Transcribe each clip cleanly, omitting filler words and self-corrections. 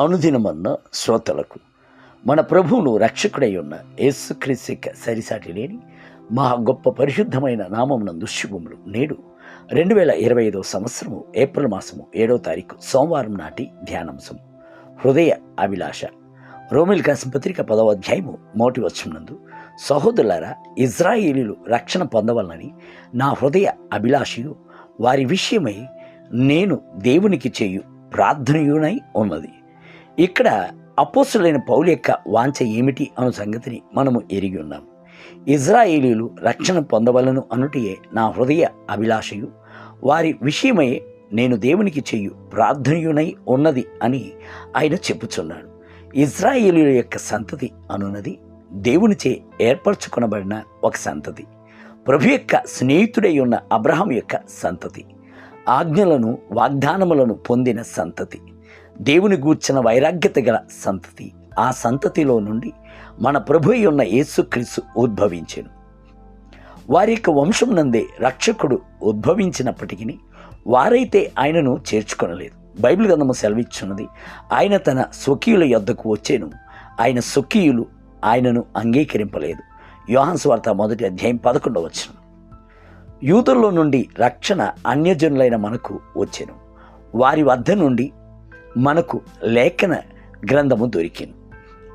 అనుదినమన్న శ్రోతలకు మన ప్రభువును రక్షకుడై ఉన్న యేసుక్రీస్తు సరిసాటి లేని మహా గొప్ప పరిశుద్ధమైన నామమునందు శుభములు. నేడు 2025 సంవత్సరము ఏప్రిల్ మాసము 7వ తారీఖు సోమవారం నాటి ధ్యానాంశం హృదయ అభిలాష. రోమిల్ రాసిన పత్రిక 10వ అధ్యాయము 1వ వచనమునందు, సహోదరులారా, ఇజ్రాయేలీలు రక్షణ పొందవలనని నా హృదయ అభిలాషయు వారి విషయమై నేను దేవునికి చేయు ప్రార్థనయునై ఉన్నది. ఇక్కడ అపోస్తులైన పౌలు యొక్క వాంఛ ఏమిటి అను సంగతిని మనము ఎరిగి ఉన్నాం. ఇజ్రాయేలీలు రక్షణ పొందవలను అనుటియే నా హృదయ అభిలాషయు వారి విషయమై నేను దేవునికి చేయు ప్రార్థనయునై ఉన్నది అని ఆయన చెప్పుచున్నాడు. ఇజ్రాయేలీల యొక్క సంతతి అనున్నది దేవునిచే ఏర్పరచుకొనబడిన ఒక సంతతి, ప్రభు యొక్క స్నేహితుడై ఉన్న అబ్రహాం యొక్క సంతతి, ఆజ్ఞలను వాగ్దానములను పొందిన సంతతి, దేవుని గూర్చిన వైరాగ్యత గల సంతతి. ఆ సంతతిలో నుండి మన ప్రభు ఉన్న యేసుక్రీస్తు ఉద్భవించెను. వారి యొక్క వంశం నందే రక్షకుడు ఉద్భవించినప్పటికీ వారైతే ఆయనను చేర్చుకొనలేదు. బైబిల్ గ్రంథము సెలవిచ్చున్నది, ఆయన తన స్వకీయుల యొద్దకు వచ్చేను, ఆయన స్వకీయులు ఆయనను అంగీకరింపలేదు. యోహాను సువార్త 1వ అధ్యాయం 11వ వచనం. యూదుల్లో నుండి రక్షణ అన్యజనులైన మనకు వచ్చెను. వారి వద్ద నుండి మనకు లేఖన గ్రంథము దొరికిను.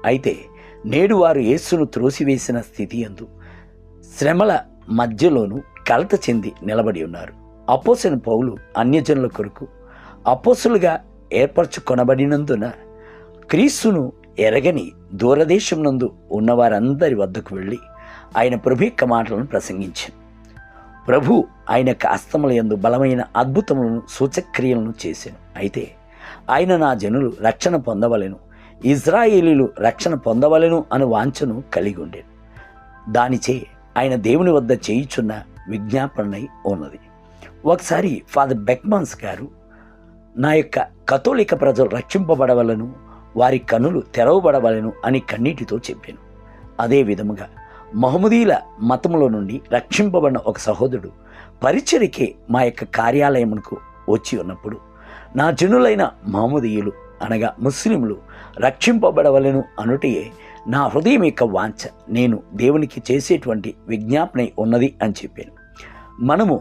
అయితే నేడు వారు యేసును త్రోసివేసిన స్థితి యందు శ్రమల మధ్యలోనూ కలత చెంది నిలబడి ఉన్నారు. అపోస్తలుడైన పౌలు అన్యజనుల కొరకు అపోస్తలుగా ఏర్పరచుకొనబడినందున క్రీస్తును ఎరగని దూరదేశం నందు ఉన్నవారందరి వద్దకు వెళ్ళి ఆయన ప్రభు యొక్క మాటలను ప్రసంగించాను. ప్రభు ఆయన యొక్క హస్తముల యందు బలమైన అద్భుతములను సూచక్రియలను చేశాను. అయితే ఆయన నా జనులు రక్షణ పొందవలెను, ఇజ్రాయేలీలు రక్షణ పొందవలెను అను వాంఛను కలిగి ఉండేది. దానిచే ఆయన దేవుని వద్ద చేయుచున్న విజ్ఞాపనై ఉన్నది. ఒకసారి ఫాదర్ బెక్మాన్స్ గారు నా యొక్క కథోలిక ప్రజలు రక్షింపబడవలను, వారి కన్నులు తెరవబడవలను అని కన్నీటితో చెప్పాను. అదే విధముగా మహమ్మదీల మతములో నుండి రక్షింపబడిన ఒక సహోదరుడు పరిచర్యకే మా యొక్క కార్యాలయమునకు వచ్చి ఉన్నప్పుడు, నా జనులైన మహమ్మదీయులు అనగా ముస్లింలు రక్షింపబడవలను అనుటయే నా హృదయం యొక్క వాంఛ, నేను దేవునికి చేసేటువంటి విజ్ఞాపనై ఉన్నది అని చెప్పాను. మనము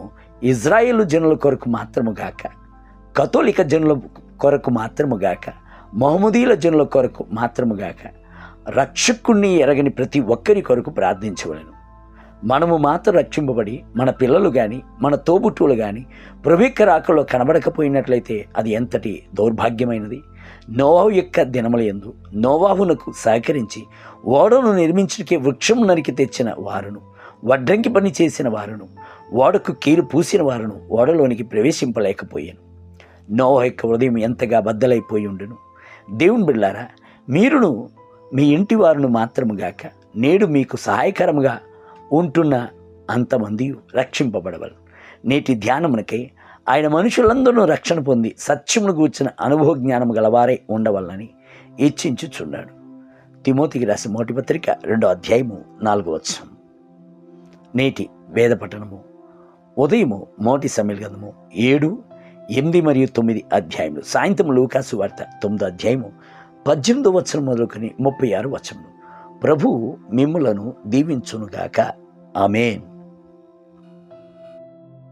ఇజ్రాయేలు జనుల కొరకు మాత్రము గాక, కథోలిక జనుల కొరకు మాత్రము గాక, మహమ్మదీల జనుల కొరకు మాత్రము గాక, రక్షకుణ్ణి ఎరగని ప్రతి ఒక్కరి కొరకు ప్రార్థించవలెను. మనము మాత్రం రక్షింపబడి మన పిల్లలు కానీ మన తోబుట్టువులు కానీ ప్రభుత్వ రాకలో కనబడకపోయినట్లయితే అది ఎంతటి దౌర్భాగ్యమైనది. నోవాహు యొక్క దినముల యందు నోవాహునకు సహకరించి ఓడను నిర్మించడానికి వృక్షం నరికి తెచ్చిన వారును, వడ్రంకి పని చేసిన వారును, ఓడకు కీలు పూసిన వారును ఓడలోనికి ప్రవేశింపలేకపోయాను. నోవాహు యొక్క హృదయం ఎంతగా బద్దలైపోయి ఉండును. దేవుని బిడ్డలారా, మీరును మీ ఇంటి వారును మాత్రముగాక నేడు మీకు సహాయకరముగా ఉంటున్న అంతమంది రక్షింపబడవలను. నేటి ధ్యానమునకై ఆయన మనుషులందరూ రక్షణ పొంది సత్యమును గూర్చిన అనుభవ జ్ఞానము గలవారే ఉండవలనని ఇచ్చించుచున్నాడు. తిమోతికి రాసిన మొదటి పత్రిక 2వ అధ్యాయము 4వ వచనం. నేటి వేద పఠనము ఉదయము మొదటి సమయలు గ్రంథము 7, 8 మరియు 9 అధ్యాయములు. సాయంత్రం లూకాసు వార్త 9వ అధ్యాయము 18వ వచనం మొదలుకొని 36 వచనములు. ప్రభువు మిమ్ములను దీవించునుగాక. ఆమేన్.